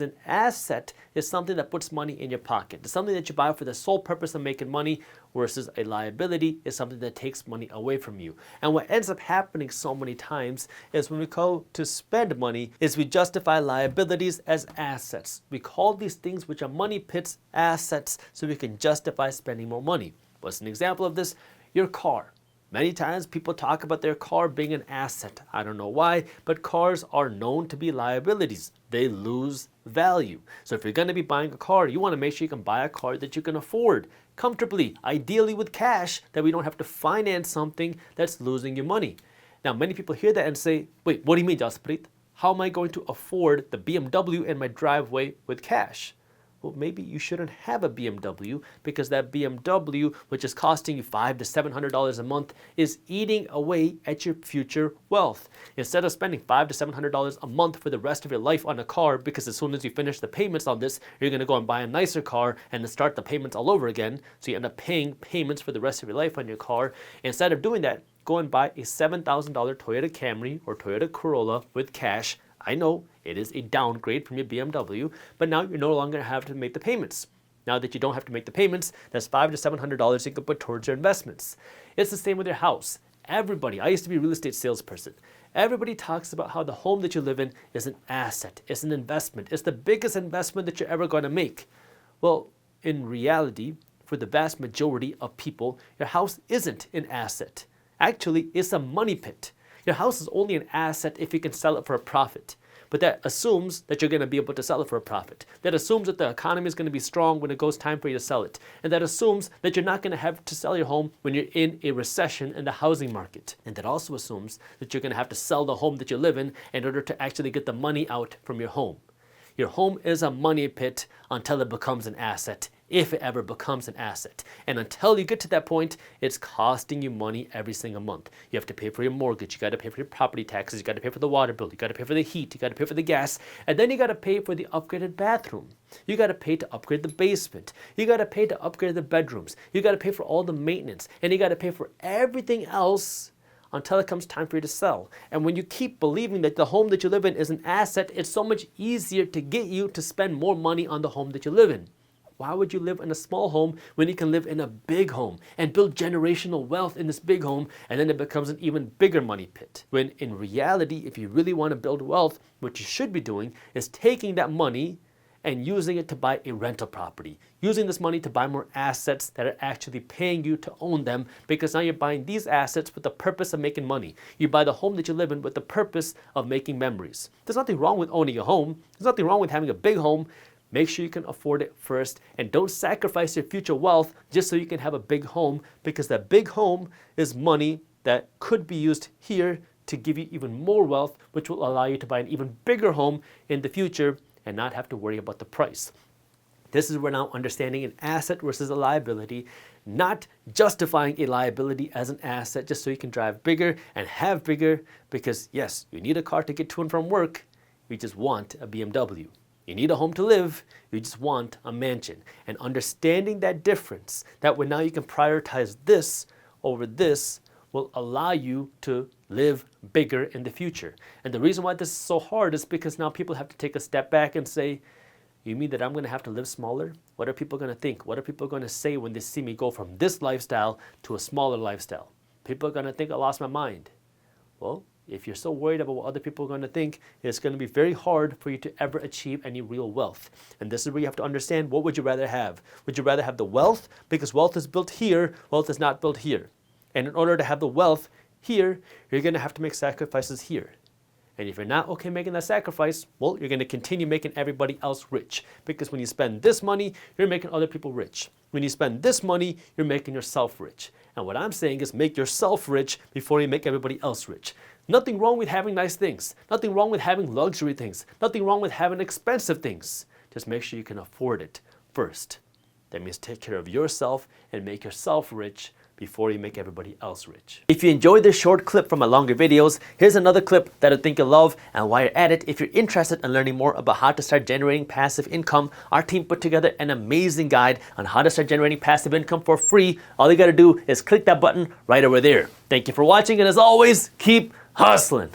An asset is something that puts money in your pocket. It's something that you buy for the sole purpose of making money, versus a liability is something that takes money away from you. And what ends up happening so many times is when we go to spend money is we justify liabilities as assets. We call these things which are money pits assets so we can justify spending more money. What's an example of this? Your car. Many times people talk about their car being an asset. I don't know why, but cars are known to be liabilities. They lose value. So if you're going to be buying a car, you want to make sure you can buy a car that you can afford comfortably, ideally with cash, that we don't have to finance something that's losing you money. Now, many people hear that and say, wait, what do you mean, Jaspreet? How am I going to afford the BMW in my driveway with cash? Well, maybe you shouldn't have a BMW, because that BMW, which is costing you $500 to $700 a month, is eating away at your future wealth. Instead of spending $500 to $700 a month for the rest of your life on a car, because as soon as you finish the payments on this, you're going to go and buy a nicer car and then start the payments all over again. So you end up paying payments for the rest of your life on your car. Instead of doing that, go and buy a $7,000 Toyota Camry or Toyota Corolla with cash. I know it is a downgrade from your BMW, but now you're no longer have to make the payments. Now that you don't have to make the payments, that's $500 to $700 you can put towards your investments. It's the same with your house. Everybody, I used to be a real estate salesperson. Everybody talks about how the home that you live in is an asset, it's an investment, it's the biggest investment that you're ever going to make. Well, in reality, for the vast majority of people, your house isn't an asset. Actually, it's a money pit. Your house is only an asset if you can sell it for a profit. But that assumes that you're going to be able to sell it for a profit. That assumes that the economy is going to be strong when it goes time for you to sell it. And that assumes that you're not going to have to sell your home when you're in a recession in the housing market. And that also assumes that you're going to have to sell the home that you live in order to actually get the money out from your home. Your home is a money pit until it becomes an asset, if it ever becomes an asset. And until you get to that point, it's costing you money every single month. You have to pay for your mortgage, you got to pay for your property taxes, you got to pay for the water bill, you got to pay for the heat, you got to pay for the gas, and then you got to pay for the upgraded bathroom. You got to pay to upgrade the basement. You got to pay to upgrade the bedrooms. You got to pay for all the maintenance, and you got to pay for everything else until it comes time for you to sell. And when you keep believing that the home that you live in is an asset, it's so much easier to get you to spend more money on the home that you live in. Why would you live in a small home when you can live in a big home and build generational wealth in this big home, and then it becomes an even bigger money pit? When in reality, if you really want to build wealth, what you should be doing is taking that money and using it to buy a rental property. Using this money to buy more assets that are actually paying you to own them, because now you're buying these assets with the purpose of making money. You buy the home that you live in with the purpose of making memories. There's nothing wrong with owning a home. There's nothing wrong with having a big home. Make sure you can afford it first, and don't sacrifice your future wealth just so you can have a big home, because that big home is money that could be used here to give you even more wealth, which will allow you to buy an even bigger home in the future and not have to worry about the price. This is where now understanding an asset versus a liability, not justifying a liability as an asset just so you can drive bigger and have bigger, because yes, you need a car to get to and from work. You just want a BMW. You need a home to live. You just want a mansion. And understanding that difference, that way now you can prioritize this over this, will allow you to live bigger in the future. And the reason why this is so hard is because now people have to take a step back and say, you mean that I'm going to have to live smaller? What are people going to think? What are people going to say when they see me go from this lifestyle to a smaller lifestyle? People are going to think I lost my mind. Well, if you're so worried about what other people are going to think, it's going to be very hard for you to ever achieve any real wealth. And this is where you have to understand, what would you rather have? Would you rather have the wealth? Because wealth is built here, wealth is not built here. And in order to have the wealth here, you're going to have to make sacrifices here. And if you're not okay making that sacrifice, well, you're going to continue making everybody else rich. Because when you spend this money, you're making other people rich. When you spend this money, you're making yourself rich. And what I'm saying is, make yourself rich before you make everybody else rich. Nothing wrong with having nice things. Nothing wrong with having luxury things. Nothing wrong with having expensive things. Just make sure you can afford it first. That means take care of yourself and make yourself rich before you make everybody else rich. If you enjoyed this short clip from my longer videos, here's another clip that I think you'll love. And while you're at it, if you're interested in learning more about how to start generating passive income, our team put together an amazing guide on how to start generating passive income for free. All you gotta do is click that button right over there. Thank you for watching, and as always, keep hustling.